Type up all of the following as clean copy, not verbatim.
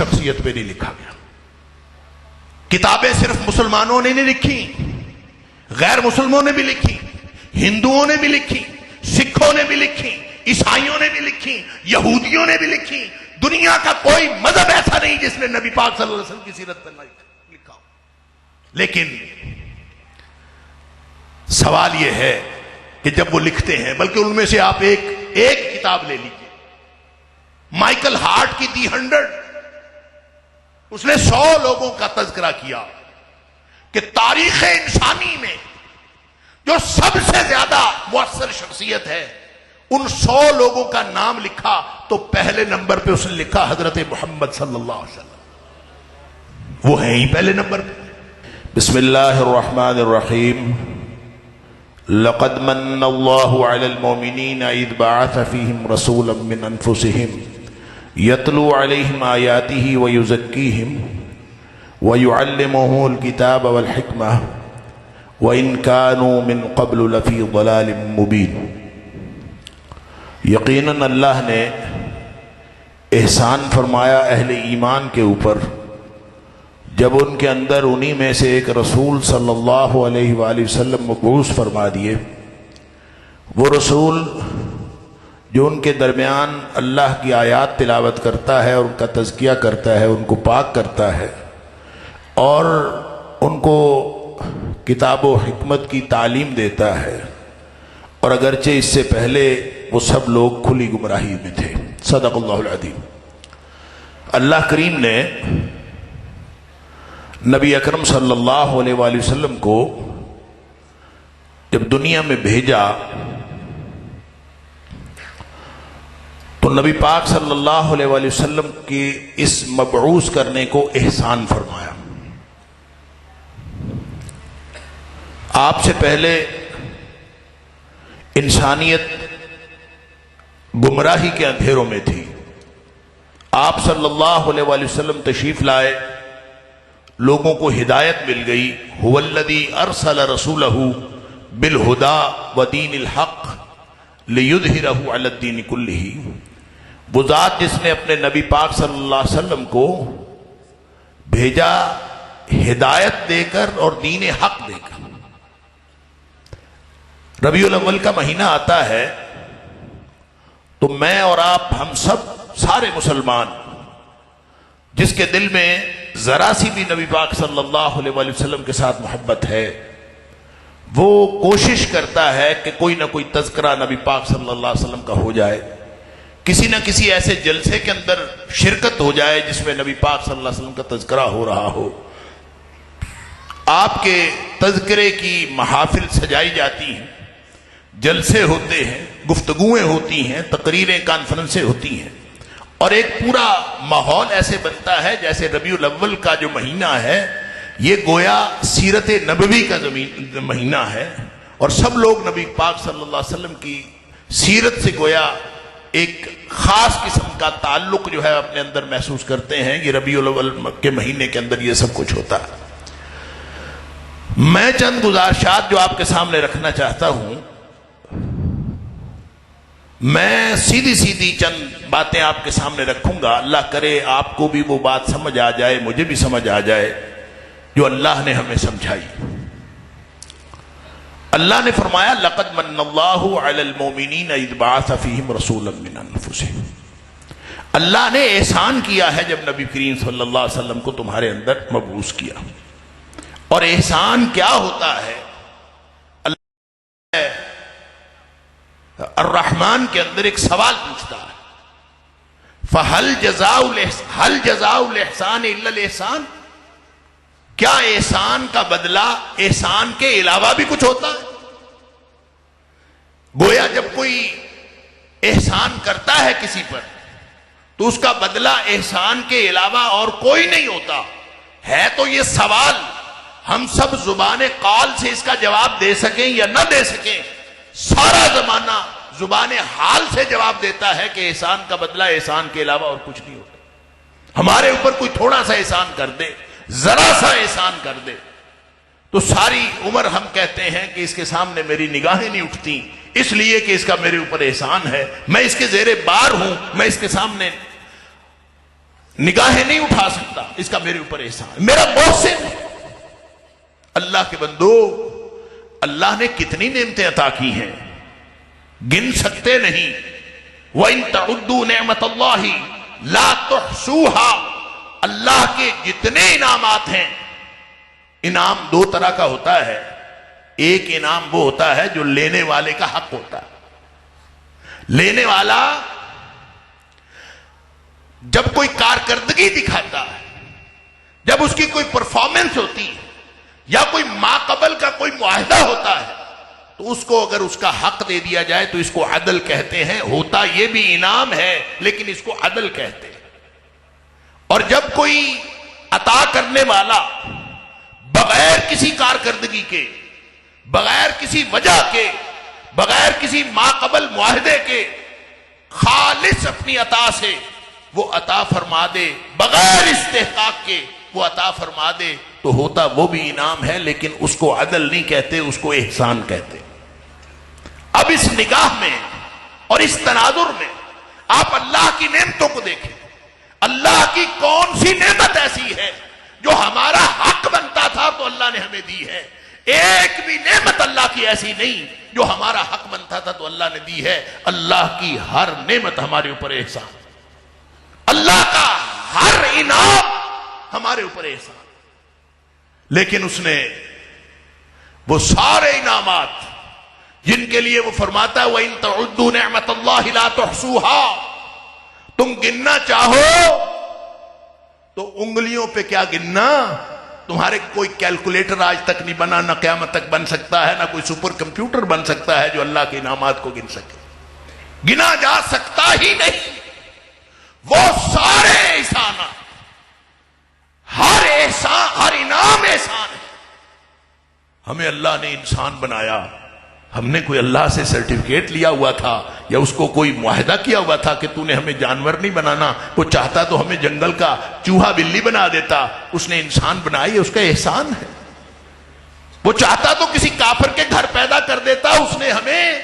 شخصیت پہ نہیں لکھا گیا. کتابیں صرف مسلمانوں نے نہیں لکھی، غیر مسلموں نے بھی لکھی، ہندوؤں نے بھی لکھی، سکھوں نے بھی لکھی، عیسائیوں نے بھی لکھی، یہودیوں نے بھی لکھی. دنیا کا کوئی مذہب ایسا نہیں جس نے نبی پاک صلی اللہ علیہ وسلم کی سیرت پر لکھا ہو. لیکن سوال یہ ہے کہ جب وہ لکھتے ہیں، بلکہ ان میں سے آپ ایک کتاب لے لیجیے، مائیکل ہارٹ کی دی 100، اس نے 100 لوگوں کا تذکرہ کیا کہ تاریخ انسانی میں جو سب سے زیادہ مؤثر شخصیت ہے، ان 100 لوگوں کا نام لکھا تو پہلے نمبر پہ اس نے لکھا حضرت محمد صلی اللہ علیہ وسلم. وہ ہیں ہی پہلے نمبر پہ. بسم اللہ الرحمن الرحیم. لقد من اللہ علی المؤمنین اذ بعث فیہم رسولا من انفسہم یتلو علیہم آیاتہ ویزکیہم ویعلمہم الکتاب والحکمہ وَإِن كَانُوا مِن قَبْلُ لَفِي ضَلَالٍ مُبِينٍ. یقیناً اللہ نے احسان فرمایا اہل ایمان کے اوپر جب ان کے اندر انہی میں سے ایک رسول صلی اللہ علیہ وآلہ وسلم مبعوث فرما دیے. وہ رسول جو ان کے درمیان اللہ کی آیات تلاوت کرتا ہے اور ان کا تزکیہ کرتا ہے، ان کو پاک کرتا ہے اور ان کو کتاب و حکمت کی تعلیم دیتا ہے. اور اگرچہ اس سے پہلے وہ سب لوگ کھلی گمراہی میں تھے. صدق اللہ العظیم. اللہ کریم نے نبی اکرم صلی اللہ علیہ وآلہ وسلم کو جب دنیا میں بھیجا تو نبی پاک صلی اللہ علیہ وآلہ وسلم کی اس مبعوث کرنے کو احسان فرمایا. آپ سے پہلے انسانیت گمراہی کے اندھیروں میں تھی. آپ صلی اللہ علیہ وآلہ وسلم تشریف لائے، لوگوں کو ہدایت مل گئی. هو الذی ارسل رسولہ بالہدی ودین الحق لیظہرہ علی الدین کلہ. وہ ذات جس نے اپنے نبی پاک صلی اللہ علیہ وسلم کو بھیجا ہدایت دے کر اور دین حق دے کر. ربیع الاول کا مہینہ آتا ہے تو میں اور آپ ہم سب سارے مسلمان جس کے دل میں ذرا سی بھی نبی پاک صلی اللہ علیہ وآلہ وسلم کے ساتھ محبت ہے، وہ کوشش کرتا ہے کہ کوئی نہ کوئی تذکرہ نبی پاک صلی اللہ علیہ وسلم کا ہو جائے، کسی نہ کسی ایسے جلسے کے اندر شرکت ہو جائے جس میں نبی پاک صلی اللہ علیہ وسلم کا تذکرہ ہو رہا ہو. آپ کے تذکرے کی محافل سجائی جاتی ہیں، جلسے ہوتے ہیں، گفتگویں ہوتی ہیں، تقریریں، کانفرنسیں ہوتی ہیں، اور ایک پورا ماحول ایسے بنتا ہے جیسے ربیع الاول کا جو مہینہ ہے یہ گویا سیرت نبوی کا مہینہ ہے، اور سب لوگ نبی پاک صلی اللہ علیہ وسلم کی سیرت سے گویا ایک خاص قسم کا تعلق جو ہے اپنے اندر محسوس کرتے ہیں. یہ ربیع الاول کے مہینے کے اندر یہ سب کچھ ہوتا ہے. میں چند گزارشات جو آپ کے سامنے رکھنا چاہتا ہوں، میں سیدھی چند باتیں آپ کے سامنے رکھوں گا. اللہ کرے آپ کو بھی وہ بات سمجھ آ جائے، مجھے بھی سمجھ آ جائے جو اللہ نے ہمیں سمجھائی. اللہ نے فرمایا لقد من اللہ علی المؤمنین اذ بعث فیہم رسولا من انفسہم. اللہ نے احسان کیا ہے جب نبی کریم صلی اللہ علیہ وسلم کو تمہارے اندر مبعوث کیا. اور احسان کیا ہوتا ہے؟ اللہ الرحمن کے اندر ایک سوال پوچھتا ہے، فَهَلْ جَزَاءُ الْإِحْسَانِ إِلَّا الْإِحْسَانِ. کیا احسان کا بدلہ احسان کے علاوہ بھی کچھ ہوتا ہے؟ گویا جب کوئی احسان کرتا ہے کسی پر تو اس کا بدلہ احسان کے علاوہ اور کوئی نہیں ہوتا ہے. تو یہ سوال ہم سب زبان قال سے اس کا جواب دے سکیں یا نہ دے سکیں، سارا زمانہ زبان حال سے جواب دیتا ہے کہ احسان کا بدلہ احسان کے علاوہ اور کچھ نہیں ہوتا. ہمارے اوپر کوئی تھوڑا سا احسان کر دے، ذرا سا احسان کر دے تو ساری عمر ہم کہتے ہیں کہ اس کے سامنے میری نگاہیں نہیں اٹھتی، اس لیے کہ اس کا میرے اوپر احسان ہے، میں اس کے زیر بار ہوں، میں اس کے سامنے نگاہیں نہیں اٹھا سکتا، اس کا میرے اوپر احسان، میرا محسن ہے۔ اللہ کے بندو، اللہ نے کتنی نعمتیں عطا کی ہیں، گن سکتے نہیں۔ وَإِن تَعُدُّوا نِعْمَةَ اللَّهِ لَا تُحْصُوهَا، اللہ کے جتنے انعامات ہیں، انعام دو طرح کا ہوتا ہے۔ ایک انعام وہ ہوتا ہے جو لینے والے کا حق ہوتا ہے۔ لینے والا جب کوئی کارکردگی دکھاتا ہے، جب اس کی کوئی پرفارمنس ہوتی ہے یا کوئی ماقبل کا کوئی معاہدہ ہوتا ہے، تو اس کو اگر اس کا حق دے دیا جائے تو اس کو عدل کہتے ہیں۔ ہوتا یہ بھی انعام ہے لیکن اس کو عدل کہتے ہیں۔ اور جب کوئی عطا کرنے والا بغیر کسی کارکردگی کے، بغیر کسی وجہ کے، بغیر کسی ماقبل معاہدے کے، خالص اپنی عطا سے وہ عطا فرما دے، بغیر استحقاق کے وہ عطا فرما دے، تو ہوتا وہ بھی انعام ہے لیکن اس کو عدل نہیں کہتے، اس کو احسان کہتے۔ اب اس نگاہ میں اور اس تناظر میں آپ اللہ کی نعمتوں کو دیکھیں۔ اللہ کی کون سی نعمت ایسی ہے جو ہمارا حق بنتا تھا تو اللہ نے ہمیں دی ہے؟ ایک بھی نعمت اللہ کی ایسی نہیں جو ہمارا حق بنتا تھا تو اللہ نے دی ہے۔ اللہ کی ہر نعمت ہمارے اوپر احسان، اللہ کا ہر انعام ہمارے اوپر احسان۔ لیکن اس نے وہ سارے انعامات جن کے لیے وہ فرماتا ہے وَإِن تَعُدُّوا نِعْمَةَ اللَّهِ لَا تُحْصُوهَا، تم گننا چاہو تو انگلیوں پہ کیا گننا، تمہارے کوئی کیلکولیٹر آج تک نہیں بنا، نہ قیامت تک بن سکتا ہے، نہ کوئی سپر کمپیوٹر بن سکتا ہے جو اللہ کے انعامات کو گن سکے، گنا جا سکتا ہی نہیں۔ وہ سارے احسانات، ہر احسان، ہر انعام احسان ہے۔ ہمیں اللہ نے انسان بنایا، ہم نے کوئی اللہ سے سرٹیفکیٹ لیا ہوا تھا یا اس کو کوئی معاہدہ کیا ہوا تھا کہ تو نے ہمیں جانور نہیں بنانا؟ وہ چاہتا تو ہمیں جنگل کا چوہا بلی بنا دیتا، اس نے انسان بنائی، اس کا احسان ہے۔ وہ چاہتا تو کسی کافر کے گھر پیدا کر دیتا، اس نے ہمیں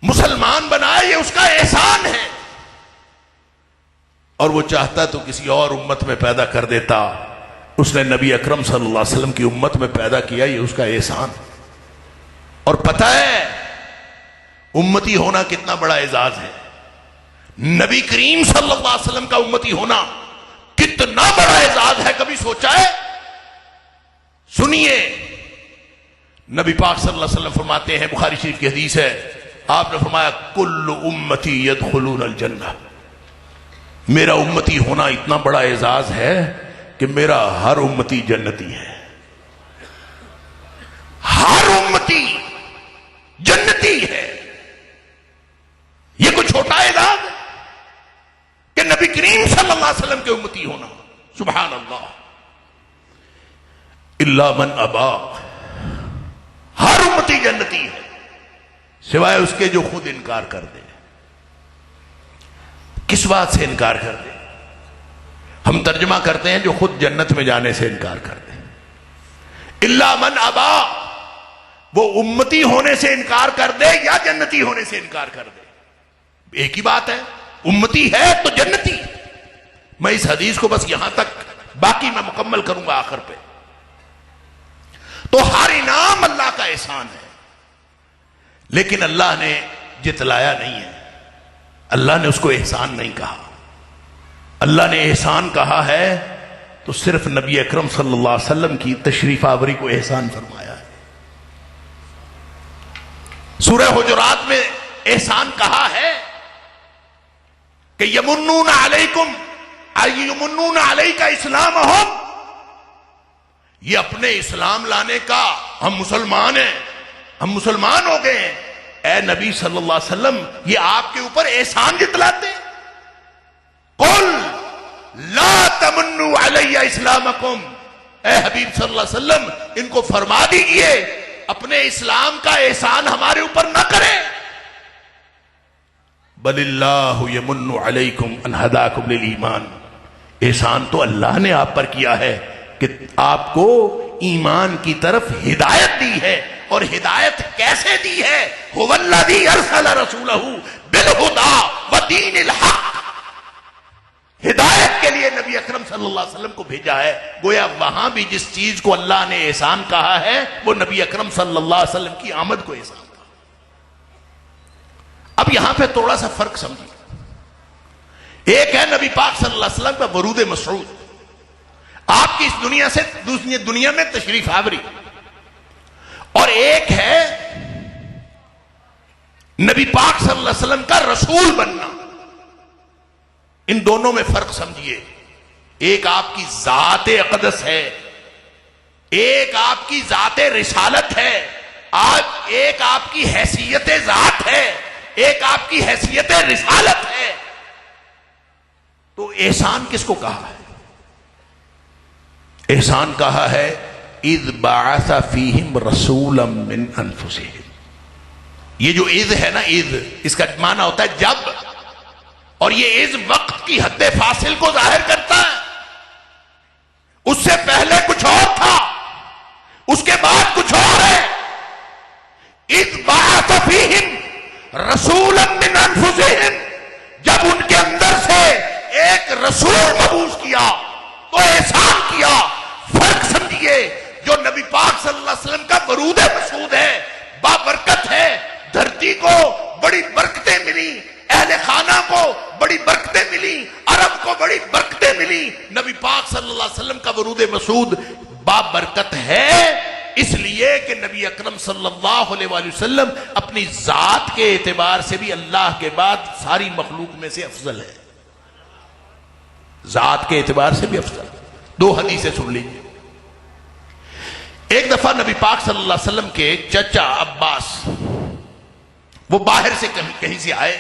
مسلمان بنایا، یہ اس کا احسان ہے۔ اور وہ چاہتا تو کسی اور امت میں پیدا کر دیتا، اس نے نبی اکرم صلی اللہ علیہ وسلم کی امت میں پیدا کیا، یہ اس کا احسان۔ اور پتہ ہے امتی ہونا کتنا بڑا اعزاز ہے، نبی کریم صلی اللہ علیہ وسلم کا امتی ہونا کتنا بڑا اعزاز ہے، کبھی سوچا ہے؟ سنیے، نبی پاک صلی اللہ علیہ وسلم فرماتے ہیں، بخاری شریف کی حدیث ہے، آپ نے فرمایا کل امتی یدخلون الجنہ، میرا امتی ہونا اتنا بڑا اعزاز ہے کہ میرا ہر امتی جنتی ہے، ہر امتی جنتی ہے۔ یہ کوئی چھوٹا اعزاز ہے کہ نبی کریم صلی اللہ علیہ وسلم کے امتی ہونا؟ سبحان اللہ۔ الا من ابا، ہر امتی جنتی ہے سوائے اس کے جو خود انکار کر دے۔ کس بات سے انکار کر دے؟ ہم ترجمہ کرتے ہیں جو خود جنت میں جانے سے انکار کر دے۔ الا من ابا، وہ امتی ہونے سے انکار کر دے یا جنتی ہونے سے انکار کر دے، ایک ہی بات ہے، امتی ہے تو جنتی۔ میں اس حدیث کو بس یہاں تک، باقی میں مکمل کروں گا آخر پہ۔ تو ہر انعام اللہ کا احسان ہے، لیکن اللہ نے جتلایا نہیں ہے، اللہ نے اس کو احسان نہیں کہا۔ اللہ نے احسان کہا ہے تو صرف نبی اکرم صلی اللہ علیہ وسلم کی تشریف آوری کو احسان فرمایا ہے۔ سورہ حجرات میں احسان کہا ہے کہ یمنون علیکم یمنون علیک اسلامہم، یہ اپنے اسلام لانے کا، ہم مسلمان ہیں، ہم مسلمان ہو گئے ہیں، اے نبی صلی اللہ علیہ وسلم یہ آپ کے اوپر احسان جتلاتے ہیں۔ قل لا تمنوا علی اسلامکم، اے حبیب صلی اللہ علیہ وسلم ان کو فرما دیجئے اپنے اسلام کا احسان ہمارے اوپر نہ کریں۔ بل اللہ یمن علیکم ان ہداکم للایمان، احسان تو اللہ نے آپ پر کیا ہے کہ آپ کو ایمان کی طرف ہدایت دی ہے، اور ہدایت کیسے دی ہے؟ هو الذی ارسل رسولہ بالہدی ودین الحق، ہدایت کے لیے نبی اکرم صلی اللہ علیہ وسلم کو بھیجا ہے. گویا وہاں بھی جس چیز کو اللہ نے احسان کہا ہے وہ نبی اکرم صلی اللہ علیہ وسلم کی آمد کو احسان کہا. اب یہاں پہ تھوڑا سا فرق سمجھیے. ایک ہے نبی پاک صلی اللہ علیہ وسلم کا ورود مسعود، آپ کی اس دنیا سے دوسری دنیا میں تشریف آوری، اور ایک ہے نبی پاک صلی اللہ علیہ وسلم کا رسول بننا. ان دونوں میں فرق سمجھیے. ایک آپ کی ذات اقدس ہے، ایک آپ کی ذات رسالت ہے، ایک آپ کی حیثیت ذات ہے، ایک آپ کی حیثیت رسالت ہے. تو احسان کس کو کہا ہے؟ احسان کہا ہے اذ بعث فیہم رسولا من انفسہم. یہ جو اذ ہے نا، اذ اس کا معنی ہوتا ہے جب، اور یہ اذ وقت کی حد فاصل کو ظاہر کرتا ہے. اس سے پہلے کچھ اور تھا، اس کے بعد کچھ اور ہے. اذ بعث فیہم رسولا من انفسہم، جب ان کے اندر سے ایک رسول مبعوث کیا تو احسان کیا. فرق سمجھیے. جو نبی پاک صلی اللہ علیہ وسلم کا ورود مسعود ہے، بابرکت ہے، دھرتی کو بڑی برکتیں ملی، اہل خانہ کو بڑی برکتیں ملی، عرب کو بڑی برکتیں ملی. نبی پاک صلی اللہ علیہ وسلم کا ورود مسعود بابرکت ہے، اس لیے کہ نبی اکرم صلی اللہ علیہ وآلہ وسلم اپنی ذات کے اعتبار سے بھی اللہ کے بعد ساری مخلوق میں سے افضل ہے. ذات کے اعتبار سے بھی افضل. دو حدیثیں سن لیجیے. ایک دفعہ نبی پاک صلی اللہ علیہ وسلم کے چچا عباس وہ باہر سے کہیں سے آئے.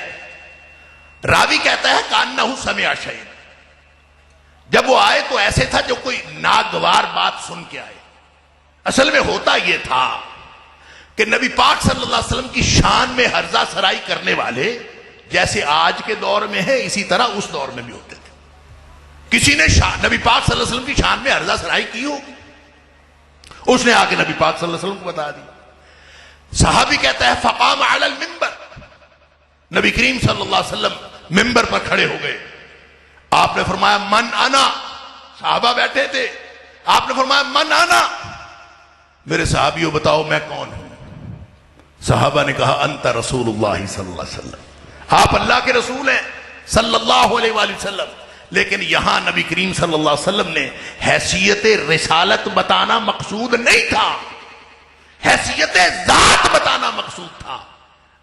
راوی کہتا ہے کانہ سمع شیئا. جب وہ آئے تو ایسے تھا جو کوئی ناگوار بات سن کے آئے. اصل میں ہوتا یہ تھا کہ نبی پاک صلی اللہ علیہ وسلم کی شان میں ہرزہ سرائی کرنے والے جیسے آج کے دور میں ہیں اسی طرح اس دور میں بھی ہوتے تھے. کسی نے نبی پاک صلی اللہ علیہ وسلم کی شان میں ہرزہ سرائی کی ہوگی، اس نے آ کے نبی پاک صلی اللہ علیہ وسلم کو بتا دی. صحابی کہتا ہے فقام علی المنبر، نبی کریم صلی اللہ علیہ وسلم منبر پر کھڑے ہو گئے. آپ نے فرمایا من انا، صحابہ بیٹھے تھے. آپ نے فرمایا من انا، میرے صحابیوں بتاؤ میں کون ہوں. صحابہ نے کہا انت رسول اللہ صلی اللہ علیہ وسلم، آپ اللہ کے رسول ہیں صلی اللہ علیہ وآلہ وسلم. لیکن یہاں نبی کریم صلی اللہ علیہ وسلم نے حیثیت رسالت بتانا مقصود نہیں تھا، حیثیت ذات بتانا مقصود تھا.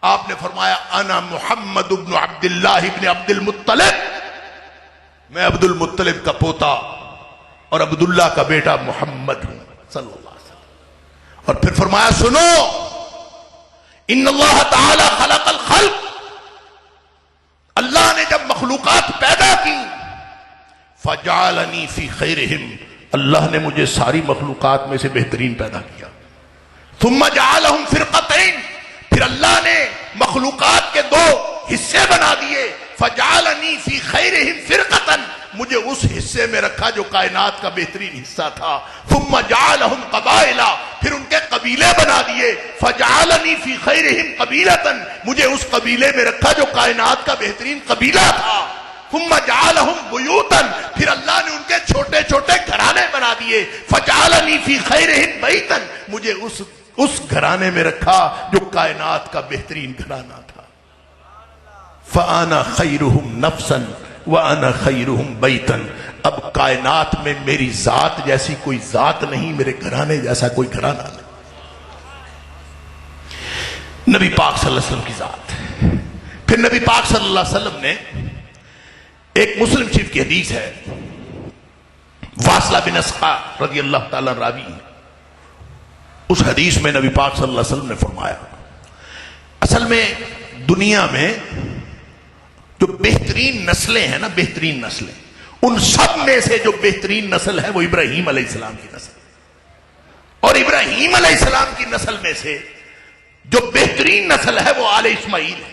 آپ نے فرمایا انا محمد ابن عبداللہ ابن عبد المطلب، میں عبد المطلب کا پوتا اور عبداللہ کا بیٹا محمد ہوں صلی اللہ علیہ وسلم. اور پھر فرمایا سنو ان اللہ تعالی خلق الخلق، اللہ نے جب مخلوقات پیدا کی فجعلنی فی خیرہم، اللہ نے مجھے ساری مخلوقات میں سے بہترین پیدا کیا. ثم جعلہم فرقتین، پھر اللہ نے مخلوقات کے دو حصے بنا دیے. فجعلنی فی خیرہم فرقتن، مجھے اس حصے میں رکھا جو کائنات کا بہترین حصہ تھا. ثم جعلہم قبائل، پھر ان کے قبیلے بنا دیے. فجعلنی فی خیرہم قبیلتن، مجھے اس قبیلے میں رکھا جو کائنات کا بہترین قبیلہ تھا. ثم جعلہم بیوتن، پھر اللہ نے ان کے چھوٹے چھوٹے گھرانے بنا دیے. فجعلنی فی خیرہم بیتن، مجھے اس گھرانے میں رکھا جو کائنات کا بہترین گھرانہ تھا. فانا خیرہم نفسا وانا خیرہم بیتن، اب کائنات میں میری ذات جیسی کوئی ذات نہیں، میرے گھرانے جیسا کوئی گھرانہ نہیں. نبی پاک صلی اللہ علیہ وسلم کی ذات. پھر نبی پاک صلی اللہ علیہ وسلم نے ایک مسلم شریف کی حدیث ہے، واصلہ بن اسقع رضی اللہ تعالیٰ راوی، اس حدیث میں نبی پاک صلی اللہ علیہ وسلم نے فرمایا اصل میں دنیا میں جو بہترین نسلیں ہیں نا، بہترین نسلیں، ان سب میں سے جو بہترین نسل ہے وہ ابراہیم علیہ السلام کی نسل. اور ابراہیم علیہ السلام کی نسل میں سے جو بہترین نسل ہے وہ آل اسماعیل ہے،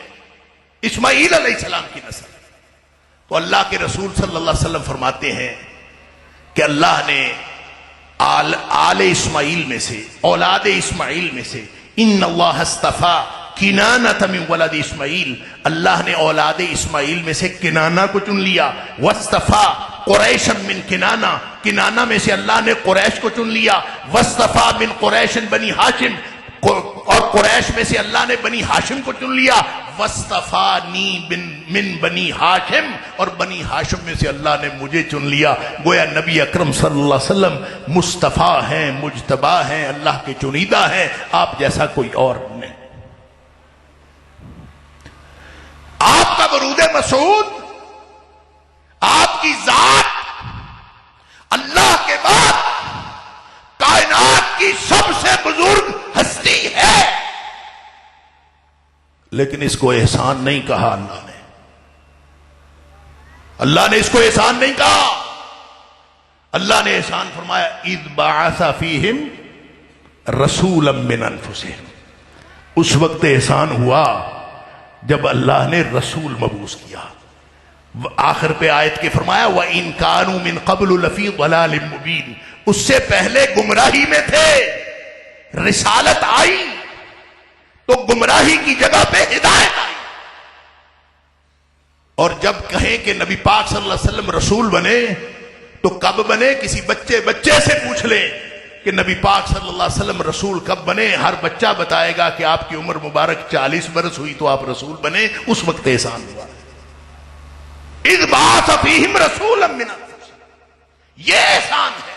اسماعیل علیہ السلام کی نسل. تو اللہ کے رسول صلی اللہ علیہ وسلم فرماتے ہیں کہ اللہ نے آل اسماعیل میں سے، اولاد اسماعیل میں سے ان اللہ اصطفیٰ کنانۃ من ولد اسماعیل، اللہ نے اولاد اسماعیل میں سے کنانہ کو چن لیا. واصطفیٰ قریشا من کنانہ، کنانہ میں سے اللہ نے قریش کو چن لیا. واصطفیٰ من قریش بنی ہاشم، اور قریش میں سے اللہ نے بنی ہاشم کو چن لیا. واصطفانی من بنی ہاشم، اور بنی ہاشم میں سے اللہ نے مجھے چن لیا. گویا نبی اکرم صلی اللہ علیہ وسلم مصطفیٰ ہیں، مجتبی ہیں، اللہ کے چنیدہ ہیں، آپ جیسا کوئی اور نہیں. آپ کا درود مسعود، آپ کی ذات اللہ کے بعد کائنات کی سب سے بزرگ ہستی ہے، لیکن اس کو احسان نہیں کہا اللہ نے. اللہ نے اس کو احسان نہیں کہا. اللہ نے احسان فرمایا اذ بعث فیہم رسولا من انفسہم. اس وقت احسان ہوا جب اللہ نے رسول مبعوث کیا. آخر پہ آیت کے فرمایا وَإِن كَانُوا مِن قَبْلُ لَفِي ضَلَالٍ مُبِينٍ. اس سے پہلے گمراہی میں تھے، رسالت آئی تو گمراہی کی جگہ پہ ہدایت آئی. اور جب کہیں کہ نبی پاک صلی اللہ علیہ وسلم رسول بنے تو کب بنے؟ کسی بچے سے پوچھ لیں کہ نبی پاک صلی اللہ علیہ وسلم رسول کب بنے. ہر بچہ بتائے گا کہ آپ کی عمر مبارک 40 برس ہوئی تو آپ رسول بنے. اس وقت احسان ہوا. اذ بعث فیہم رسولا من انفسہم، یہ احسان ہے.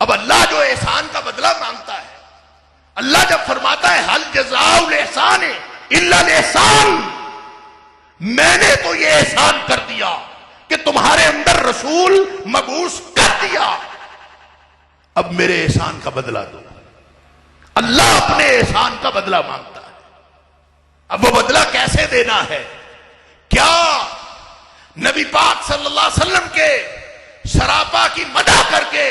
اب اللہ جو احسان کا بدلہ مانگتا ہے، اللہ جب فرماتا ہے حل جزاء الاحسان الا الاحسان، میں نے تو یہ احسان کر دیا کہ تمہارے اندر رسول مبعوث کر دیا، اب میرے احسان کا بدلہ دو. اللہ اپنے احسان کا بدلہ مانگتا ہے. اب وہ بدلہ کیسے دینا ہے؟ کیا نبی پاک صلی اللہ علیہ وسلم کے سراپا کی مدح کر کے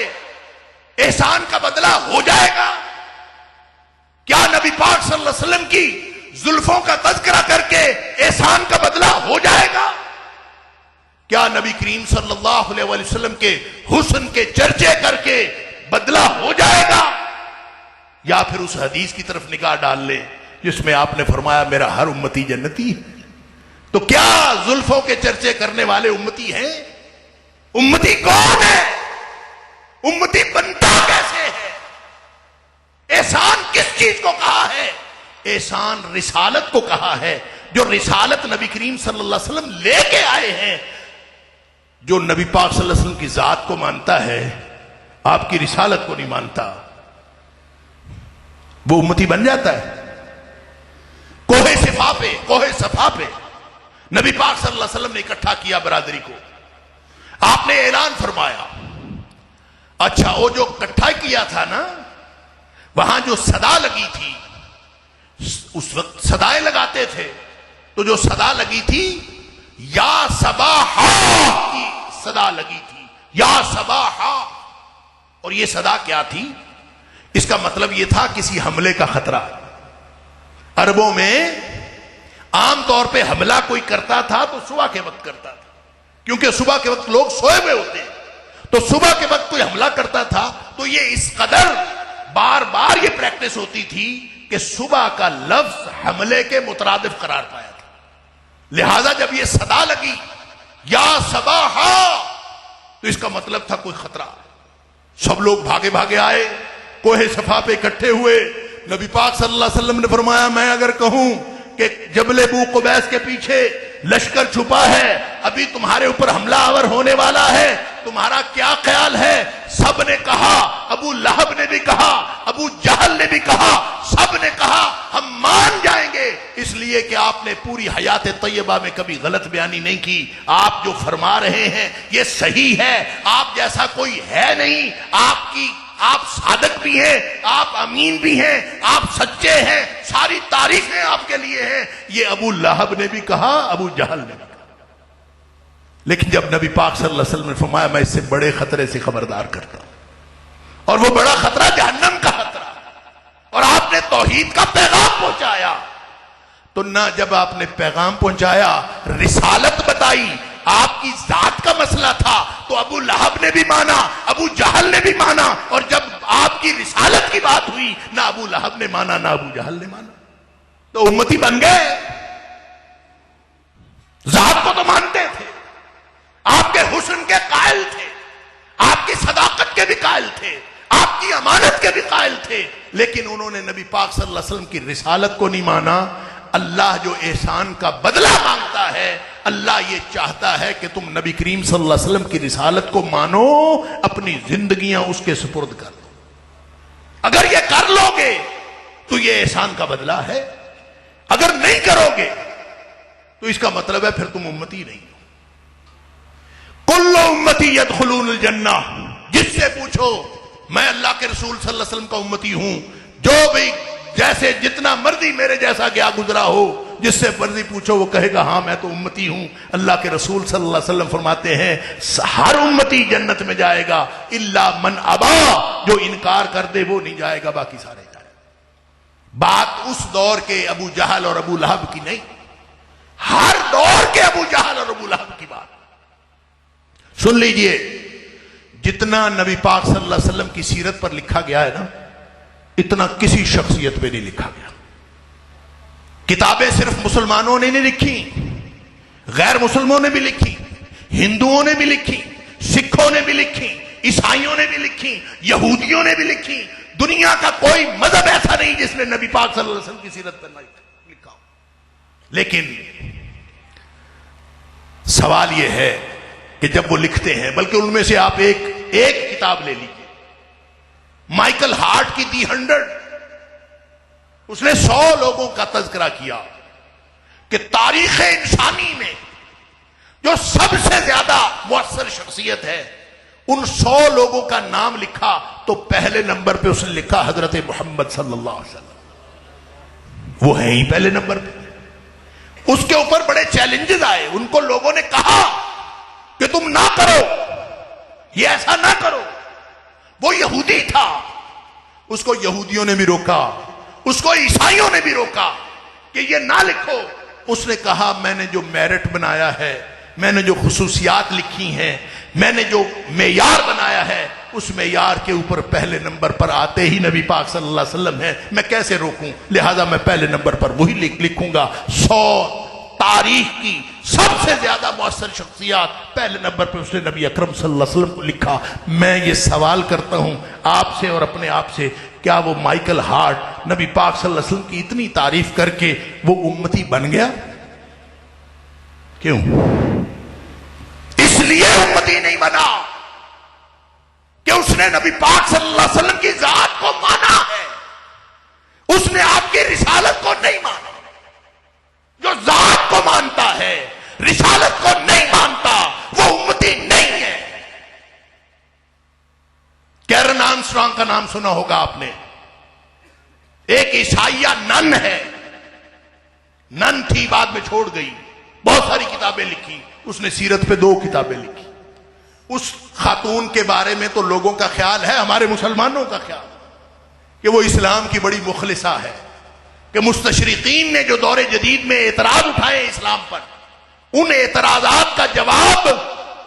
احسان کا بدلہ ہو جائے گا؟ کیا نبی پاک صلی اللہ علیہ وسلم کی زلفوں کا تذکرہ کر کے احسان کا بدلہ ہو جائے گا؟ کیا نبی کریم صلی اللہ علیہ وسلم کے حسن کے چرچے کر کے بدلہ ہو جائے گا؟ یا پھر اس حدیث کی طرف نگاہ ڈال لیں جس میں آپ نے فرمایا میرا ہر امتی جنتی ہے. تو کیا زلفوں کے چرچے کرنے والے امتی ہیں؟ امتی کون ہے؟ امتی بنتا کیسے ہے؟ احسان کس چیز کو کہا ہے؟ احسان رسالت کو کہا ہے. جو رسالت نبی کریم صلی اللہ علیہ وسلم لے کے آئے ہیں، جو نبی پاک صلی اللہ علیہ وسلم کی ذات کو مانتا ہے، آپ کی رسالت کو نہیں مانتا، وہ امتی بن جاتا ہے. کوہ صفا پہ نبی پاک صلی اللہ علیہ وسلم نے اکٹھا کیا برادری کو. آپ نے اعلان فرمایا. اچھا وہ جو اکٹھا کیا تھا نا، وہاں جو صدا لگی تھی، اس وقت صدائیں لگاتے تھے، تو جو صدا لگی تھی یا صباحا کی صدا لگی تھی، یا صباحا. اور یہ صدا کیا تھی؟ اس کا مطلب یہ تھا کسی حملے کا خطرہ. عربوں میں عام طور پہ حملہ کوئی کرتا تھا تو صبح کے وقت کرتا تھا، کیونکہ صبح کے وقت لوگ سوئے ہوئے ہوتے ہیں. تو صبح کے وقت کوئی حملہ کرتا تھا تو یہ اس قدر بار بار یہ پریکٹس ہوتی تھی کہ صبح کا لفظ حملے کے مترادف قرار پایا تھا. لہذا جب یہ صدا لگی یا صباحا تو اس کا مطلب تھا کوئی خطرہ. سب لوگ بھاگے بھاگے آئے، کوہ صفا پہ اکٹھے ہوئے. نبی پاک صلی اللہ علیہ وسلم نے فرمایا میں اگر کہوں کہ جبل بو قبیس کے پیچھے لشکر چھپا ہے، ابھی تمہارے اوپر حملہ آور ہونے والا ہے، تمہارا کیا خیال ہے؟ سب نے کہا، ابو لہب نے بھی کہا، ابو جہل نے بھی کہا، سب نے کہا ہم مان جائیں گے، اس لیے کہ آپ نے پوری حیات طیبہ میں کبھی غلط بیانی نہیں کی. آپ جو فرما رہے ہیں یہ صحیح ہے، آپ جیسا کوئی ہے نہیں، آپ صادق بھی ہیں، آپ امین بھی ہیں، آپ سچے ہیں، ساری تعریفیں آپ کے لیے ہیں. یہ ابو لہب نے بھی کہا، ابو جہل نے بھی کہا. لیکن جب نبی پاک صلی اللہ علیہ وسلم نے فرمایا میں اس سے بڑے خطرے سے خبردار کرتا ہوں، اور وہ بڑا خطرہ جہنم کا خطرہ، اور آپ نے توحید کا پیغام پہنچایا. تو نہ جب آپ نے پیغام پہنچایا، رسالت بتائی، آپ کی ذات کا مسئلہ تھا تو ابو لہب نے بھی مانا، ابو جہل نے بھی مانا. اور جب آپ کی رسالت کی بات ہوئی، نہ ابو لہب نے مانا نہ ابو جہل نے مانا. تو امتی بن گئے. ذات کو تو مانتے تھے, آپ کے حسن کے قائل تھے, آپ کی صداقت کے بھی قائل تھے, آپ کی امانت کے بھی قائل تھے, لیکن انہوں نے نبی پاک صلی اللہ علیہ وسلم کی رسالت کو نہیں مانا. اللہ جو احسان کا بدلہ مانگتا ہے, اللہ یہ چاہتا ہے کہ تم نبی کریم صلی اللہ علیہ وسلم کی رسالت کو مانو, اپنی زندگیاں اس کے سپرد کر دو. اگر یہ کر لو گے تو یہ احسان کا بدلہ ہے, اگر نہیں کرو گے تو اس کا مطلب ہے پھر تم امتی نہیں ہو. کل امتی یدخلون الجنہ, جس سے پوچھو میں اللہ کے رسول صلی اللہ علیہ وسلم کا امتی ہوں, جو بھی جیسے جتنا مرضی میرے جیسا گیا گزرا ہو, جس سے مرضی پوچھو وہ کہے گا ہاں میں تو امتی ہوں. اللہ کے رسول صلی اللہ علیہ وسلم فرماتے ہیں ہر امتی جنت میں جائے گا الا من ابا, جو انکار کر دے وہ نہیں جائے گا, باقی سارے جائیں. بات اس دور کے ابو جہل اور ابو لہب کی نہیں, ہر دور کے ابو جہل اور ابو لہب کی بات سن لیجئے. جتنا نبی پاک صلی اللہ علیہ وسلم کی سیرت پر لکھا گیا ہے نا, اتنا کسی شخصیت پہ نہیں لکھا گیا. کتابیں صرف مسلمانوں نے نہیں لکھی, غیر مسلموں نے بھی لکھی, ہندوؤں نے بھی لکھی, سکھوں نے بھی لکھی, عیسائیوں نے بھی لکھی, یہودیوں نے بھی لکھی. دنیا کا کوئی مذہب ایسا نہیں جس نے نبی پاک صلی اللہ علیہ وسلم کی سیرت پر لکھا ہو. لیکن سوال یہ ہے کہ جب وہ لکھتے ہیں, بلکہ ان میں سے آپ ایک کتاب لے لیجیے, مائیکل ہارٹ کی دی 100, اس نے 100 لوگوں کا تذکرہ کیا کہ تاریخ انسانی میں جو سب سے زیادہ مؤثر شخصیت ہے, ان 100 لوگوں کا نام لکھا تو پہلے نمبر پہ اس نے لکھا حضرت محمد صلی اللہ علیہ وسلم. وہ ہیں ہی پہلے نمبر پہ. اس کے اوپر بڑے چیلنجز آئے, ان کو لوگوں نے کہا کہ تم نہ کرو, یہ ایسا نہ کرو. وہ یہودی تھا, اس کو یہودیوں نے بھی روکا, اس کو عیسائیوں نے بھی روکا کہ یہ نہ لکھو. اس نے کہا میں نے جو میرٹ بنایا ہے, میں نے جو خصوصیات لکھی ہیں, میں نے جو معیار بنایا ہے, اس معیار کے اوپر پہلے نمبر پر آتے ہی نبی پاک صلی اللہ علیہ وسلم ہے. میں کیسے روکوں, لہذا میں پہلے نمبر پر وہی لکھوں گا. 100 تاریخ کی سب سے زیادہ مؤثر شخصیات پہلے نمبر پہ اس نے نبی اکرم صلی اللہ علیہ وسلم کو لکھا. میں یہ سوال کرتا ہوں آپ سے اور اپنے آپ سے, کیا وہ مائیکل ہارٹ نبی پاک صلی اللہ علیہ وسلم کی اتنی تعریف کر کے وہ امتی بن گیا؟ کیوں؟ اس لیے امتی نہیں بنا کہ اس نے نبی پاک صلی اللہ علیہ وسلم کی ذات کو مانا ہے, اس نے آپ کی رسالت کو نہیں مانا. جو ذات کو مانتا ہے, رسالت کو نہیں مانتا, وہ امتی نہیں ہے. کیرن آرمسٹرانگ کا نام سنا ہوگا آپ نے, ایک عیسائیہ نن ہے, نن تھی بعد میں چھوڑ گئی, بہت ساری کتابیں لکھی. اس نے سیرت پہ 2 کتابیں لکھی. اس خاتون کے بارے میں تو لوگوں کا خیال ہے, ہمارے مسلمانوں کا خیال, کہ وہ اسلام کی بڑی مخلصہ ہے, کہ مستشرقین نے جو دور جدید میں اعتراض اٹھائے اسلام پر, ان اعتراضات کا جواب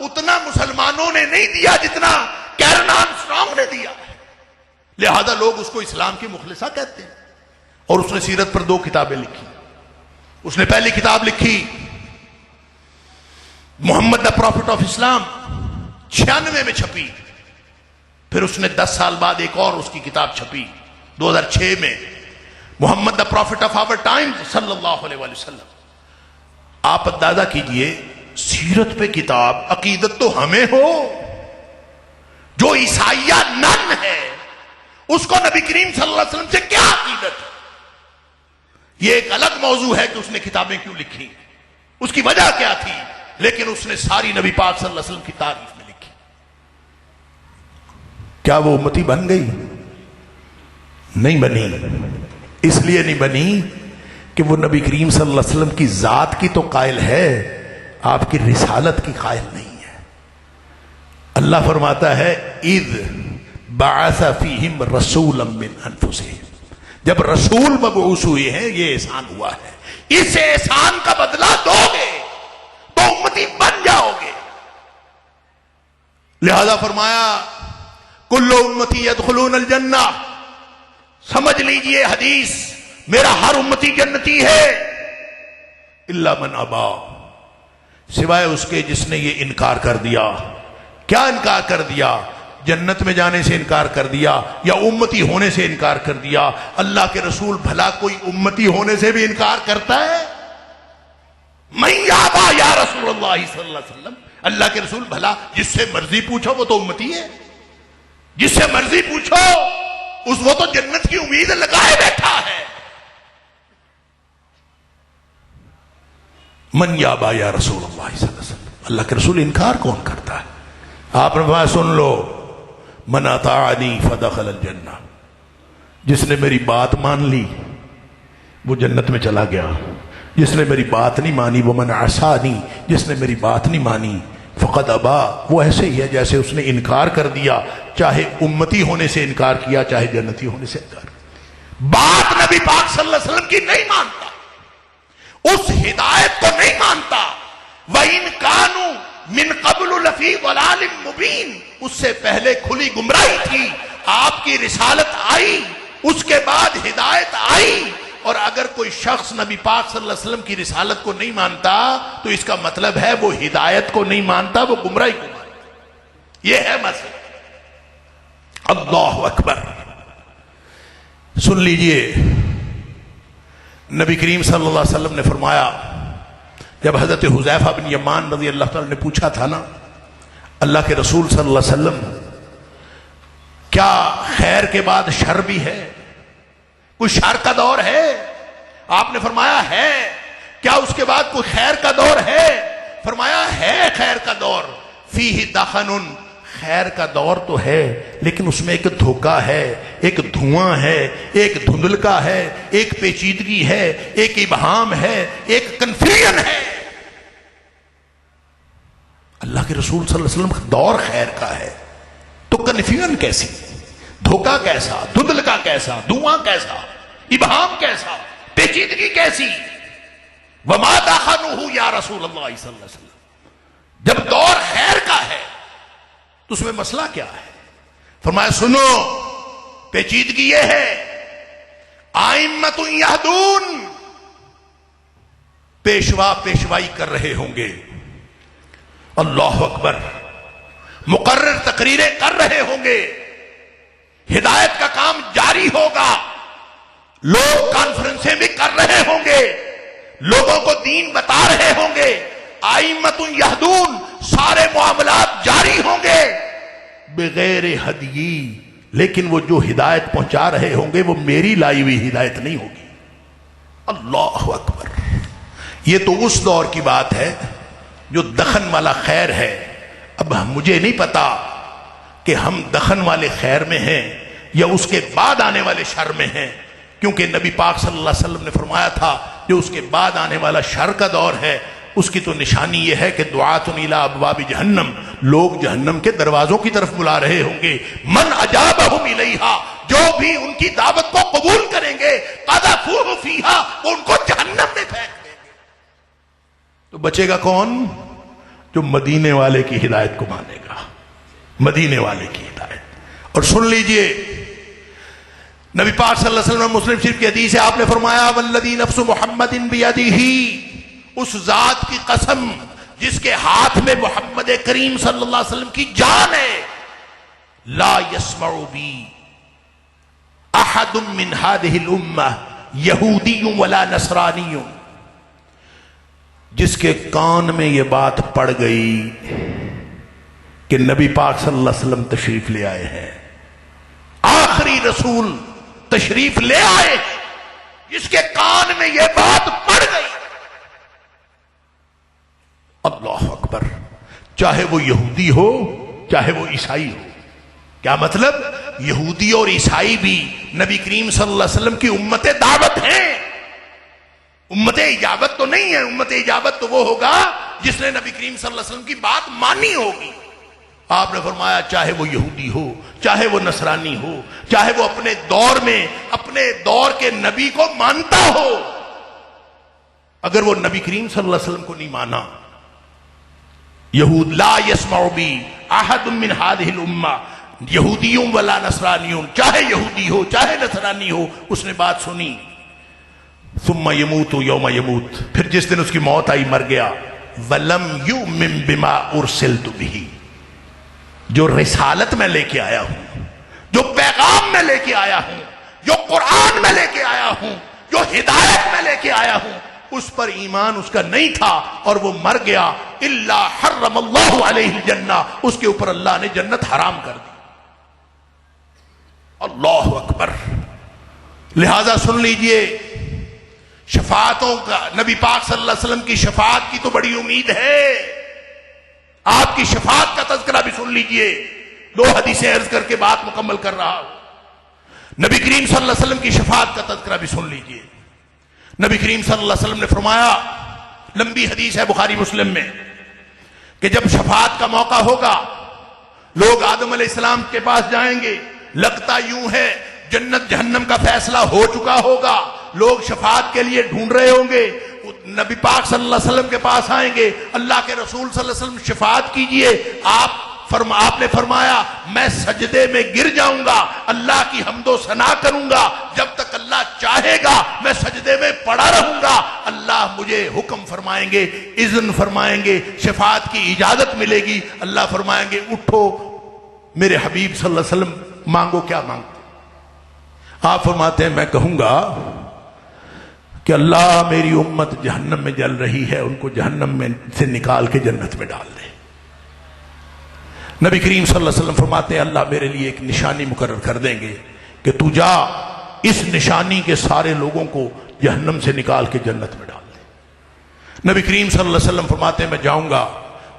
اتنا مسلمانوں نے نہیں دیا جتنا کیرن آرمسٹرانگ نے دیا, لہذا لوگ اس کو اسلام کی مخلصہ کہتے ہیں. اور اس نے سیرت پر 2 کتابیں لکھی. اس نے پہلی کتاب لکھی محمد دا پروفٹ آف اسلام, 96 میں چھپی. پھر اس نے 10 سال بعد ایک اور اس کی کتاب چھپی 2006 میں, محمد دا پروفٹ آف آور ٹائمز صلی اللہ علیہ وسلم. آپ اندازہ کیجئے, سیرت پہ کتاب, عقیدت تو ہمیں ہو. جو عیسائیہ نن ہے اس کو نبی کریم صلی اللہ علیہ وسلم سے کیا عقیدت ہے؟ یہ ایک الگ موضوع ہے کہ اس نے کتابیں کیوں لکھی, اس کی وجہ کیا تھی, لیکن اس نے ساری نبی پاک صلی اللہ علیہ وسلم کی تعریف میں لکھی. کیا وہ امتی بن گئی؟ نہیں بنی. اس لیے نہیں بنی کہ وہ نبی کریم صلی اللہ علیہ وسلم کی ذات کی تو قائل ہے, آپ کی رسالت کی قائل نہیں ہے. اللہ فرماتا ہے اذ بعث فیہم رسولا من انفسہم, جب رسول مبعوث ہوئے ہیں یہ احسان ہوا ہے, اس احسان کا بدلہ دو گے تو امتی بن جاؤ گے. لہذا فرمایا کل امتی یدخلون الجنہ. سمجھ لیجئے حدیث میرا ہر امتی جنتی ہے الا من ابا، سوائے اس کے جس نے یہ انکار کر دیا۔ کیا انکار کر دیا؟ جنت میں جانے سے انکار کر دیا یا امتی ہونے سے انکار کر دیا؟ اللہ کے رسول بھلا کوئی امتی ہونے سے بھی انکار کرتا ہے؟ من یابا یا رسول اللہ صلی اللہ علیہ وسلم، اللہ کے رسول بھلا جس سے مرضی پوچھو وہ تو امتی ہے، جس سے مرضی پوچھو وہ تو جنت کی امید لگائے بیٹھا ہے۔ من یابا یا رسول اللہ صلی اللہ علیہ وسلم، اللہ کے رسول انکار کون کرتا ہے؟ آپ نے فرمایا سن لو، من اطاعنی فدخل الجنہ، جس نے میری بات مان لی وہ جنت میں چلا گیا، جس نے میری بات نہیں مانی وہ من عصانی، جس نے میری بات نہیں مانی فقد ابا، وہ ایسے ہی ہے جیسے اس نے انکار کر دیا، چاہے امتی ہونے سے انکار کیا چاہے جنتی ہونے سے انکار کیا۔ بات نبی پاک صلی اللہ علیہ وسلم کی نہیں مانتا، اس ہدایت کو نہیں مانتا، وَإِن كَانُوا مِن قَبْلُ لَفِي ضَلَالٍ مُبِينٍ، اس سے پہلے کھلی گمراہی تھی، آپ کی رسالت آئی، اس کے بعد ہدایت آئی، اور اگر کوئی شخص نبی پاک صلی اللہ علیہ وسلم کی رسالت کو نہیں مانتا تو اس کا مطلب ہے وہ ہدایت کو نہیں مانتا، وہ گمراہی کو مانتا۔ یہ ہے مسئلہ۔ اللہ اکبر۔ سن لیجئے، نبی کریم صلی اللہ علیہ وسلم نے فرمایا، جب حضرت حذیفہ بن یمان رضی اللہ تعالی نے پوچھا تھا نا اللہ کے رسول صلی اللہ علیہ وسلم کیا خیر کے بعد شر بھی ہے؟ کوئی شر کا دور ہے؟ آپ نے فرمایا ہے۔ کیا اس کے بعد کوئی خیر کا دور ہے؟ فرمایا ہے خیر کا دور، فیہ دخن، خیر کا دور تو ہے لیکن اس میں ایک دھوکہ ہے، ایک دھواں ہے، ایک دھندلکا ہے، ایک پیچیدگی ہے، ایک ابہام ہے، ایک کنفیوژن ہے۔ اللہ کے رسول صلی اللہ علیہ وسلم کا دور خیر کا ہے تو کنفیوژن کیسی؟ دھوکہ کیسا؟ دھندلکا کیسا؟ دھواں کیسا؟ ابہام کیسا؟ پیچیدگی کیسی؟ وما دخنہ یا رسول اللہ صلی اللہ علیہ وسلم، جب دور خیر کا ہے تو اس میں مسئلہ کیا ہے؟ فرمایا سنو، پیچیدگی یہ ہے، ائمۃ یہدون، پیشوا پیشوائی کر رہے ہوں گے، اللہ اکبر، مقرر تقریریں کر رہے ہوں گے، ہدایت کا کام جاری ہوگا، لوگ کانفرنسیں بھی کر رہے ہوں گے، لوگوں کو دین بتا رہے ہوں گے، ائمۃ یہدون، سارے معاملات جاری ہوں گے بغیر ہدی، لیکن وہ جو ہدایت پہنچا رہے ہوں گے وہ میری لائی ہوئی ہدایت نہیں ہوگی۔ اللہ اکبر۔ یہ تو اس دور کی بات ہے جو دخن والا خیر ہے۔ اب مجھے نہیں پتا کہ ہم دخن والے خیر میں ہیں یا اس کے بعد آنے والے شر میں ہیں، کیونکہ نبی پاک صلی اللہ علیہ وسلم نے فرمایا تھا جو اس کے بعد آنے والا شر کا دور ہے اس کی تو نشانی یہ ہے کہ دعات الی ابواب جہنم، لوگ جہنم کے دروازوں کی طرف بلا رہے ہوں گے، من اجابہم الیہا، جو بھی ان کی دعوت کو قبول کریں گے، قذفوہ فیہا، وہ ان کو جہنم میں پھینک دیں گے۔ تو بچے گا کون؟ جو مدینے والے کی ہدایت کو مانے گا، مدینے والے کی ہدایت۔ اور سن لیجئے، نبی پاک صلی اللہ علیہ وسلم مسلم شریف کی حدیث ہے، آپ نے فرمایا والذی نفس محمد بیدہ، اس ذات کی قسم جس کے ہاتھ میں محمد کریم صلی اللہ علیہ وسلم کی جان ہے، لا یسمع بی احد من هذه الامہ یہودی ولا نصرانی، جس کے کان میں یہ بات پڑ گئی کہ نبی پاک صلی اللہ علیہ وسلم تشریف لے آئے ہیں، آخری رسول تشریف لے آئے، جس کے کان میں یہ بات پڑ گئی، اللہ اکبر، چاہے وہ یہودی ہو چاہے وہ عیسائی ہو۔ کیا مطلب؟ یہودی اور عیسائی بھی نبی کریم صلی اللہ علیہ وسلم کی امت دعوت ہیں، امت اجابت تو نہیں ہے۔ امت اجابت تو وہ ہوگا جس نے نبی کریم صلی اللہ علیہ وسلم کی بات مانی ہوگی۔ آپ نے فرمایا چاہے وہ یہودی ہو چاہے وہ نصرانی ہو، چاہے وہ اپنے دور میں اپنے دور کے نبی کو مانتا ہو، اگر وہ نبی کریم صلی اللہ علیہ وسلم کو نہیں مانا، یہود لا یسمع بی احد من هذه الامہ یہودی ولا نصرانی، چاہے یہودی ہو چاہے نصرانی ہو، اس نے بات سنی، ثم یموت یوم یموت، پھر جس دن اس کی موت آئی مر گیا. ولم یؤمن بما ارسلت به، جو رسالت میں لے کے آیا ہوں، جو پیغام میں لے کے آیا ہوں، جو قرآن میں لے کے آیا ہوں، جو ہدایت میں لے کے آیا ہوں، اس پر ایمان اس کا نہیں تھا اور وہ مر گیا. الا حرم اللہ علیہ الجنہ، اس کے اوپر اللہ نے جنت حرام کر دی. اللہ اکبر. لہذا سن لیجئے، شفاعتوں کا، نبی پاک صلی اللہ علیہ وسلم کی شفاعت کی تو بڑی امید ہے. آپ کی شفاعت کا تذکرہ بھی سن لیجئے. 2 حدیثیں عرض کر کے بات مکمل کر رہا ہوں. نبی کریم صلی اللہ علیہ وسلم کی شفاعت کا تذکرہ بھی سن لیجئے. نبی کریم صلی اللہ علیہ وسلم نے فرمایا، لمبی حدیث ہے بخاری مسلم میں، کہ جب شفاعت کا موقع ہوگا، لوگ آدم علیہ السلام کے پاس جائیں گے، لگتا یوں ہے جنت جہنم کا فیصلہ ہو چکا ہوگا، لوگ شفاعت کے لیے ڈھونڈ رہے ہوں گے. نبی پاک صلی اللہ علیہ وسلم کے پاس آئیں گے، اللہ کے رسول صلی اللہ علیہ وسلم شفاعت کیجئے. آپ نے فرمایا میں سجدے میں گر جاؤں گا، اللہ کی حمد و ثنا کروں گا، جب تک اللہ چاہے گا میں سجدے میں پڑا رہوں گا. اللہ مجھے حکم فرمائیں گے، اذن فرمائیں گے، شفاعت کی اجازت ملے گی. اللہ فرمائیں گے اٹھو میرے حبیب صلی اللہ علیہ وسلم، مانگو کیا مانگتے. آپ فرماتے ہیں میں کہوں گا کہ اللہ میری امت جہنم میں جل رہی ہے، ان کو جہنم میں سے نکال کے جنت میں ڈال دے. نبی کریم صلی اللہ علیہ وسلم فرماتے ہیں اللہ میرے لیے ایک نشانی مقرر کر دیں گے کہ تو جا اس نشانی کے سارے لوگوں کو جہنم سے نکال کے جنت میں ڈال دے. نبی کریم صلی اللہ علیہ وسلم فرماتے ہیں میں جاؤں گا،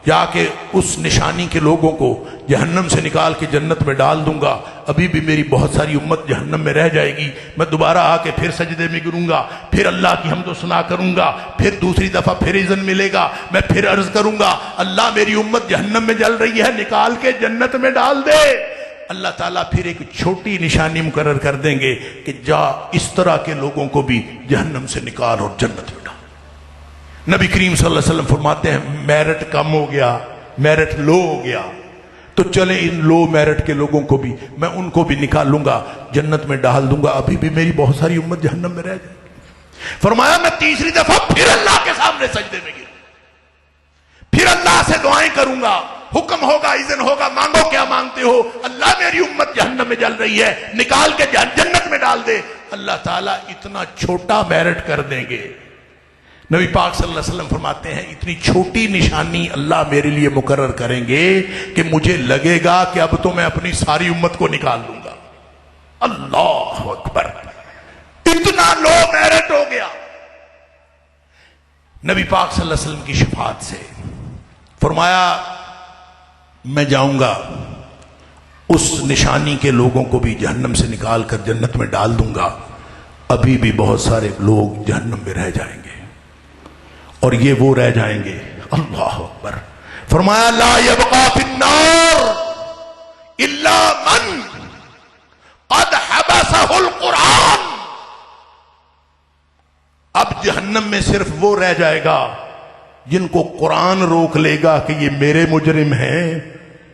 جا کے اس نشانی کے لوگوں کو جہنم سے نکال کے جنت میں ڈال دوں گا. ابھی بھی میری بہت ساری امت جہنم میں رہ جائے گی. میں دوبارہ آ کے پھر سجدے میں گروں گا، پھر اللہ کی حمد و ثنا کروں گا، پھر دوسری دفعہ پھر اذن ملے گا، میں پھر عرض کروں گا اللہ میری امت جہنم میں جل رہی ہے، نکال کے جنت میں ڈال دے. اللہ تعالیٰ پھر ایک چھوٹی نشانی مقرر کر دیں گے کہ جا اس طرح کے لوگوں کو بھی جہنم سے نکال اور جنت میں ڈال. نبی کریم صلی اللہ علیہ وسلم فرماتے ہیں میرٹ کم ہو گیا، میرٹ لو ہو گیا، تو چلے ان لو میرٹ کے لوگوں کو بھی میں ان کو بھی نکال لوں گا، جنت میں ڈال دوں گا. ابھی بھی میری بہت ساری امت جہنم میں رہ جائے گی. فرمایا میں تیسری دفعہ پھر اللہ کے سامنے سجدے میں گروں، پھر اللہ سے دعائیں کروں گا، حکم ہوگا، اذن ہوگا، مانگو کیا مانگتے ہو. اللہ میری امت جہنم میں جل رہی ہے، نکال کے جنت میں ڈال دے. اللہ تعالیٰ اتنا چھوٹا میرٹ کر دیں گے. نبی پاک صلی اللہ علیہ وسلم فرماتے ہیں اتنی چھوٹی نشانی اللہ میرے لیے مقرر کریں گے کہ مجھے لگے گا کہ اب تو میں اپنی ساری امت کو نکال لوں گا. اللہ اکبر. اتنا لو میرٹ ہو گیا. نبی پاک صلی اللہ علیہ وسلم کی شفاعت سے فرمایا میں جاؤں گا اس نشانی کے لوگوں کو بھی جہنم سے نکال کر جنت میں ڈال دوں گا. ابھی بھی بہت سارے لوگ جہنم میں رہ جائیں گے اور یہ وہ رہ جائیں گے. اللہ اکبر. فرمایا لا يبقى في النار الا من قد حبسه القرآن. اب جہنم میں صرف وہ رہ جائے گا جن کو قرآن روک لے گا کہ یہ میرے مجرم ہیں،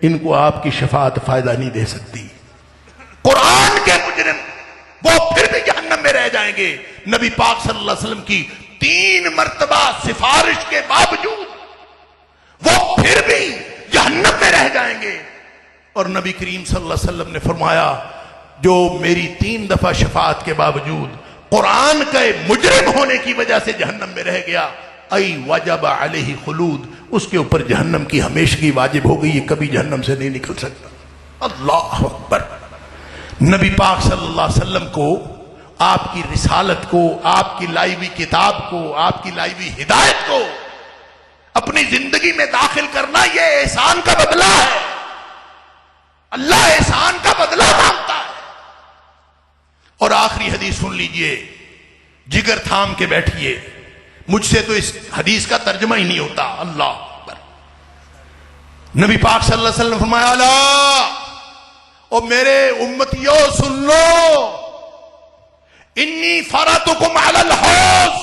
ان کو آپ کی شفاعت فائدہ نہیں دے سکتی. قرآن کے مجرم وہ پھر بھی جہنم میں رہ جائیں گے. نبی پاک صلی اللہ علیہ وسلم کی 3 مرتبہ سفارش کے باوجود وہ پھر بھی جہنم میں رہ جائیں گے. اور نبی کریم صلی اللہ علیہ وسلم نے فرمایا جو میری 3 دفعہ شفاعت کے باوجود قرآن کے مجرم ہونے کی وجہ سے جہنم میں رہ گیا، ای وجب علیہ خلود، اس کے اوپر جہنم کی ہمیشگی واجب ہو گئی، یہ کبھی جہنم سے نہیں نکل سکتا. اللہ اکبر. نبی پاک صلی اللہ علیہ وسلم کو، آپ کی رسالت کو، آپ کی لائی ہوئی کتاب کو، آپ کی لائی ہوئی ہدایت کو اپنی زندگی میں داخل کرنا یہ احسان کا بدلہ ہے. اللہ احسان کا بدلہ مانگتا ہے. اور آخری حدیث سن لیجئے، جگر تھام کے بیٹھیے، مجھ سے تو اس حدیث کا ترجمہ ہی نہیں ہوتا. اللہ اکبر. نبی پاک صلی اللہ علیہ وسلم فرمایا اللہ اور میرے امتیوں سن لو، انی فرطکم علی الحوض،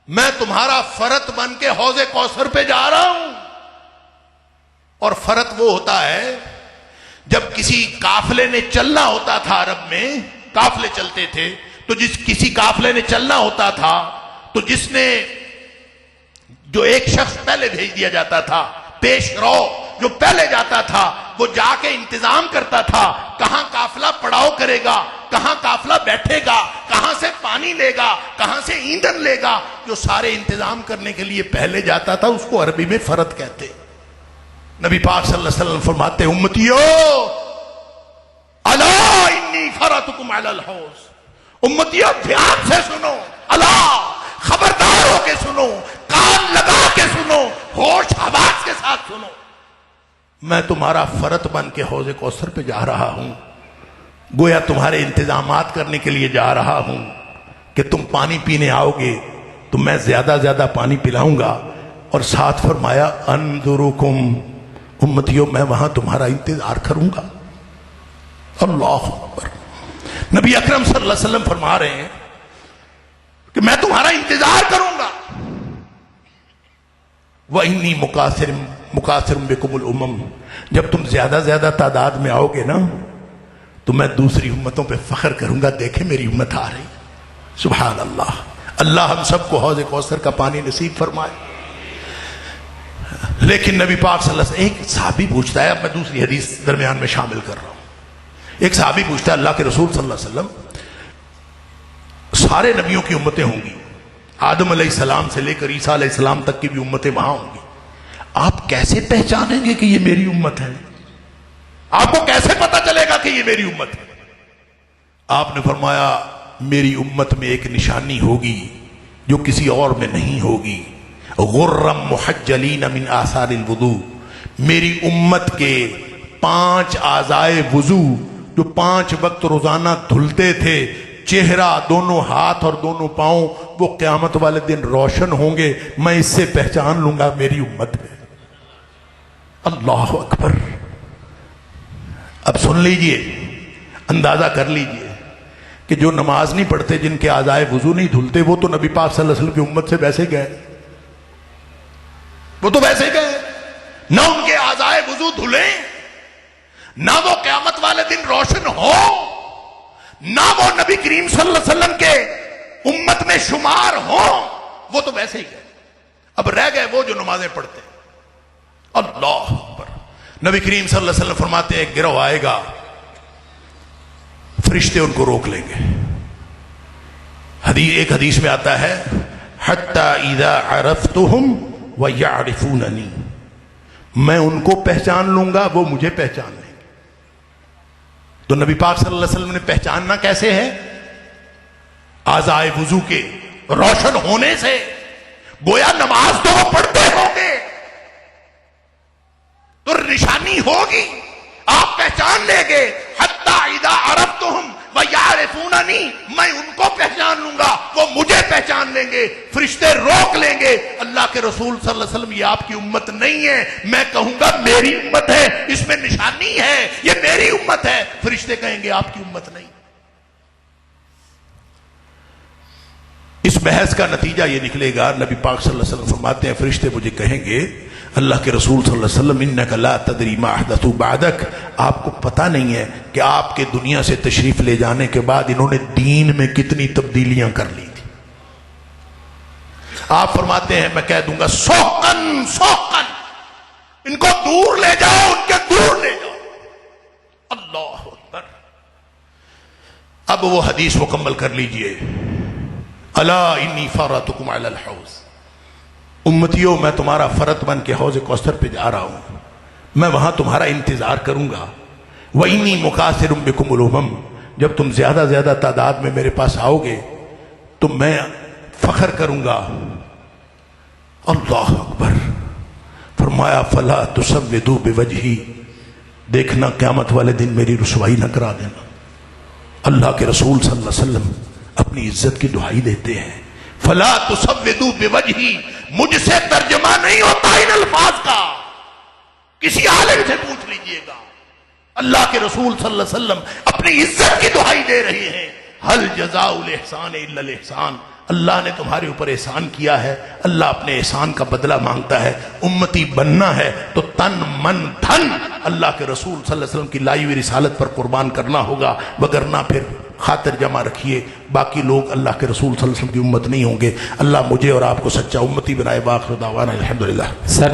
میں تمہارا فرط بن کے حوض کوثر پہ جا رہا ہوں. اور فرط وہ ہوتا ہے جب کسی قافلے نے چلنا ہوتا تھا، عرب میں قافلے چلتے تھے تو جس کسی قافلے نے چلنا ہوتا تھا تو جس نے جو ایک شخص پہلے بھیج دیا جاتا تھا، پیش رو جو پہلے جاتا تھا، وہ جا کے انتظام کرتا تھا کہاں قافلہ پڑاؤ کرے گا، کہاں قافلہ بیٹھے گا، کہاں سے پانی لے گا، کہاں سے ایندھن لے گا، جو سارے انتظام کرنے کے لیے پہلے جاتا تھا اس کو عربی میں فرد کہتے۔ نبی پاک صلی اللہ علیہ وسلم فرماتے امتیو الا انی فرتکم علی الحوض، امتیو دھیان سے سنو، الا خبردار ہو کے سنو، کان لگا کے سنو، ہوش حواس کے ساتھ سنو، میں تمہارا فرت بن کے حوض کوثر پہ جا رہا ہوں، گویا تمہارے انتظامات کرنے کے لیے جا رہا ہوں کہ تم پانی پینے آؤ گے تو میں زیادہ زیادہ پانی پلاؤں گا، اور ساتھ فرمایا انظرکم، امتیوں میں وہاں تمہارا انتظار کروں گا۔ اللہ اکبر۔ نبی اکرم صلی اللہ علیہ وسلم فرما رہے ہیں کہ میں تمہارا انتظار کروں گا۔ وَإِنِّي مُكَاثِرٌ بِكُمُ الْأُمَمَ، جب تم زیادہ زیادہ تعداد میں آؤ گے نا تو میں دوسری امتوں پہ فخر کروں گا، دیکھیں میری امت آ رہی۔ سبحان اللہ۔ اللہ ہم سب کو حوض کوثر کا پانی نصیب فرمائے۔ لیکن نبی پاک صلی اللہ علیہ وسلم، ایک صحابی پوچھتا ہے، اب میں دوسری حدیث درمیان میں شامل کر رہا ہوں، ایک صحابی پوچھتا ہے اللہ کے رسول صلی اللہ علیہ وسلم، سارے نبیوں کی امتیں ہوں گی، آدم علیہ السلام سے لے کر عیسیٰ علیہ السلام تک کی بھی امتیں وہاں ہوں گی، آپ کیسے پہچانیں گے کہ یہ میری امت ہے؟ آپ کو کیسے پتا چلے گا کہ یہ میری امت ہے؟ آپ نے فرمایا میری امت میں ایک نشانی ہوگی جو کسی اور میں نہیں ہوگی، غرم محجلین من آثار الوضوء، میری امت کے 5 اعضائے وضو جو 5 وقت روزانہ دھلتے تھے، چہرہ، دونوں ہاتھ اور دونوں پاؤں، وہ قیامت والے دن روشن ہوں گے، میں اس سے پہچان لوں گا میری امت ہے۔ اللہ اکبر۔ اب سن لیجئے، اندازہ کر لیجئے کہ جو نماز نہیں پڑھتے، جن کے اعضائے وضو نہیں دھلتے، وہ تو نبی پاک صلی اللہ علیہ وسلم کی امت سے ویسے گئے، وہ تو ویسے گئے، نہ ان کے اعضائے وضو دھلیں، نہ وہ قیامت والے دن روشن ہو، نہ وہ نبی کریم صلی اللہ علیہ وسلم کے امت میں شمار ہوں، وہ تو ویسے ہی گئے۔ اب رہ گئے وہ جو نمازیں پڑھتے ہیں۔ اللہ اکبر۔ نبی کریم صلی اللہ علیہ وسلم فرماتے ہیں ایک گروہ آئے گا، فرشتے ان کو روک لیں گے۔ ایک حدیث میں آتا ہے حتی اذا عرفتہم ویعرفوننی، میں ان کو پہچان لوں گا، وہ مجھے پہچان لیں گے۔ تو نبی پاک صلی اللہ علیہ وسلم نے پہچاننا کیسے ہے؟ اعضائے وضو کے روشن ہونے سے، گویا نماز تو وہ پڑھتے ہوں گے تو نشانی ہوگی، آپ پہچان لیں گے۔ حتی اذا عرفتہم ویعرفوننی، میں ان کو پہچان لوں گا، وہ مجھے پہچان لیں گے، فرشتے روک لیں گے۔ اللہ کے رسول صلی اللہ علیہ وسلم یہ آپ کی امت نہیں ہے، میں کہوں گا میری امت ہے، اس میں نشانی ہے، یہ میری امت ہے، فرشتے کہیں گے آپ کی امت نہیں۔ اس بحث کا نتیجہ یہ نکلے گا، نبی پاک صلی اللہ علیہ وسلم فرماتے ہیں فرشتے مجھے کہیں گے اللہ کے رسول صلی اللہ علیہ وسلم انک لا تدری ما احدثوا بعدک، آپ کو پتہ نہیں ہے کہ آپ کے دنیا سے تشریف لے جانے کے بعد انہوں نے دین میں کتنی تبدیلیاں کر لی تھی۔ آپ فرماتے ہیں میں کہہ دوں گا سوقن سوقن، ان کو دور لے جاؤ، ان کے دور لے جاؤ۔ اللہ اکبر۔ اب وہ حدیث مکمل کر لیجئے، الا انی فرتکم علی الحوض، امتیوں میں تمہارا فرت بن کے حوض کوثر پہ جا رہا ہوں، میں وہاں تمہارا انتظار کروں گا۔ وَإِنِّي مُكَاثِرٌ بِكُمُ الْأُمَمَ، جب تم زیادہ زیادہ تعداد میں میرے پاس آؤ گے تو میں فخر کروں گا۔ اللہ اکبر۔ فرمایا فَلَا تُسَوِّدُوا بِوَجْهِي، دیکھنا قیامت والے دن میری رسوائی نہ کرا دینا۔ اللہ کے رسول صلی اللہ علیہ وسلم اپنی عزت کی دعائی دیتے ہیں، فَلَا تُسَوِّدُوا بِوَجْهِي، مجھ سے ترجمہ نہیں ہوتا ان الفاظ کا، کسی عالم سے پوچھ لیجئے گا۔ اللہ کے رسول صلی اللہ علیہ وسلم اپنی عزت کی دعائی دے رہے ہیں، هل جزاء الاحسان الا الاحسان، اللہ نے تمہارے اوپر احسان کیا ہے، اللہ اپنے احسان کا بدلہ مانگتا ہے۔ امتی بننا ہے تو تن من دھن اللہ کے رسول صلی اللہ علیہ وسلم کی لائی ہوئی رسالت پر قربان کرنا ہوگا، وگرنہ پھر خاطر جمع رکھیے باقی لوگ اللہ کے رسول صلی اللہ علیہ وسلم کی امت نہیں ہوں گے۔ اللہ مجھے اور آپ کو سچا امتی بنائے۔ باخر دعوانا الحمدللہ۔